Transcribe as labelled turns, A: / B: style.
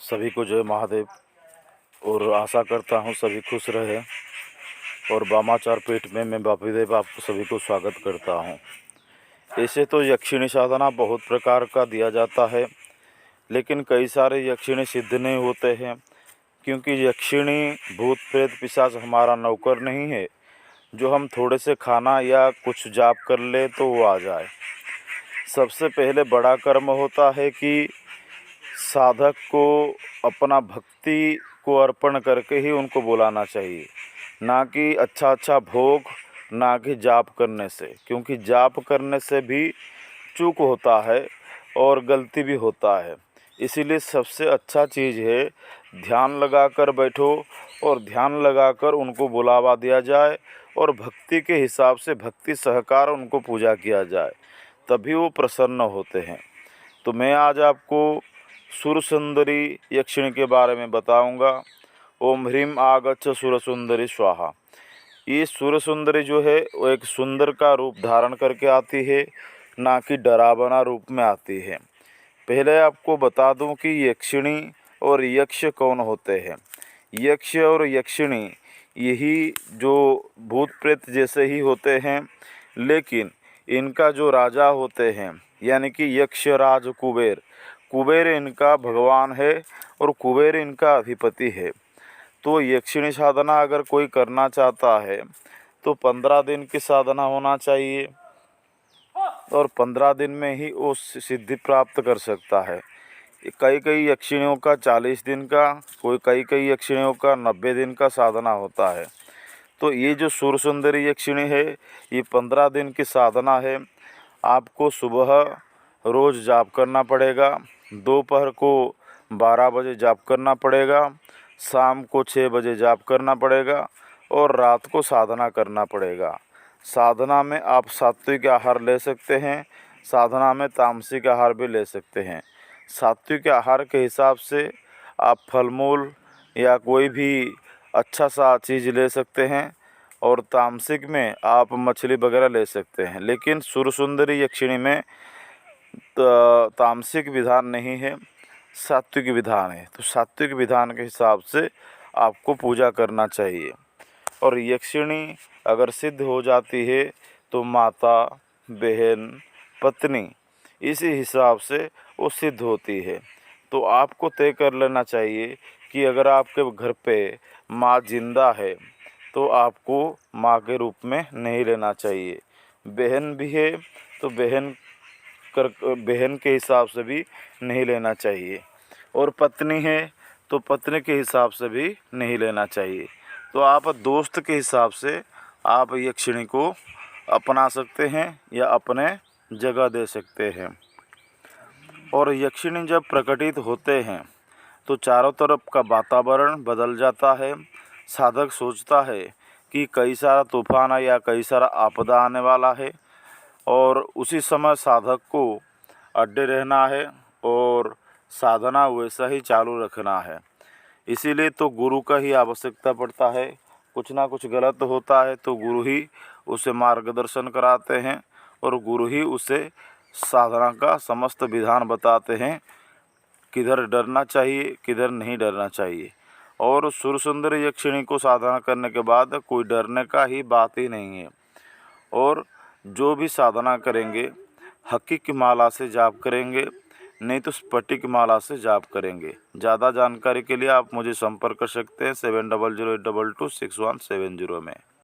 A: सभी को जय महादेव। और आशा करता हूँ सभी खुश रहे। और वामाचार पीठ में मैं बापीदेव आपको सभी को स्वागत करता हूँ। ऐसे तो यक्षिणी साधना बहुत प्रकार का दिया जाता है, लेकिन कई सारे यक्षिणी सिद्ध नहीं होते हैं, क्योंकि यक्षिणी भूत प्रेत पिशाच हमारा नौकर नहीं है जो हम थोड़े से खाना या कुछ जाप कर ले तो वो आ जाए। सबसे पहले बड़ा कर्म होता है कि साधक को अपना भक्ति को अर्पण करके ही उनको बुलाना चाहिए, ना कि अच्छा भोग, ना कि जाप करने से, क्योंकि जाप करने से भी चूक होता है और गलती भी होता है। इसीलिए सबसे अच्छा चीज़ है ध्यान लगाकर बैठो और ध्यान लगाकर उनको बुलावा दिया जाए और भक्ति के हिसाब से भक्ति सहकार उनको पूजा किया जाए, तभी वो प्रसन्न होते हैं। तो मैं आज आपको सुरसुंदरी यक्षिणी के बारे में बताऊंगा। ओम ह्रीम आगच्छ सुरसुंदरी स्वाहा। ये सुरसुंदरी जो है वो एक सुंदर का रूप धारण करके आती है, ना कि डरावना रूप में आती है। पहले आपको बता दूं कि यक्षिणी और यक्ष कौन होते हैं। यक्ष और यक्षिणी यही जो भूत प्रेत जैसे ही होते हैं, लेकिन इनका जो राजा होते हैं यानी कि यक्ष राज कुबेर, कुबेर इनका भगवान है और कुबेर इनका अधिपति है। तो यक्षिणी साधना अगर कोई करना चाहता है तो 15 दिन की साधना होना चाहिए और 15 दिन में ही वो सिद्धि प्राप्त कर सकता है। कई यक्षिणियों का 40 दिन का, कई यक्षिणियों का 90 दिन का साधना होता है। तो ये जो सुरसुंदरी यक्षिणी है ये 15 दिन की साधना है। आपको सुबह रोज़ जाप करना पड़ेगा, दोपहर को 12 बजे जाप करना पड़ेगा, शाम को 6 बजे जाप करना पड़ेगा और रात को साधना करना पड़ेगा। साधना में आप सात्विक आहार ले सकते हैं, साधना में तामसिक आहार भी ले सकते हैं। सात्विक आहार के हिसाब से आप फल मूल या कोई भी अच्छा सा चीज़ ले सकते हैं और तामसिक में आप मछली वगैरह ले सकते हैं। लेकिन सुरसुंदरी यक्षिणी में तामसिक विधान नहीं है, सात्विक विधान है। तो सात्विक विधान के हिसाब से आपको पूजा करना चाहिए। और यक्षिणी अगर सिद्ध हो जाती है तो माता, बहन, पत्नी इसी हिसाब से वो सिद्ध होती है। तो आपको तय कर लेना चाहिए कि अगर आपके घर पे माँ जिंदा है तो आपको माँ के रूप में नहीं लेना चाहिए। बहन भी है तो बहन के हिसाब से भी नहीं लेना चाहिए, और पत्नी है तो पत्नी के हिसाब से भी नहीं लेना चाहिए। तो आप दोस्त के हिसाब से आप यक्षिणी को अपना सकते हैं या अपने जगह दे सकते हैं। और यक्षिणी जब प्रकटित होते हैं तो चारों तरफ का वातावरण बदल जाता है। साधक सोचता है कि कई सारा तूफान या कई सारा आपदा आने वाला है, और उसी समय साधक को अड्डे रहना है और साधना वैसा ही चालू रखना है। इसीलिए तो गुरु का ही आवश्यकता पड़ता है। कुछ ना कुछ गलत होता है तो गुरु ही उसे मार्गदर्शन कराते हैं और गुरु ही उसे साधना का समस्त विधान बताते हैं, किधर डरना चाहिए किधर नहीं डरना चाहिए। और सुरसुंदर यक्षिणी को साधना करने के बाद कोई डरने का ही बात ही नहीं है। और जो भी साधना करेंगे हकीक माला से जाप करेंगे, नहीं तो स्फटिक माला से जाप करेंगे। ज़्यादा जानकारी के लिए आप मुझे संपर्क कर सकते हैं 7008226170 में।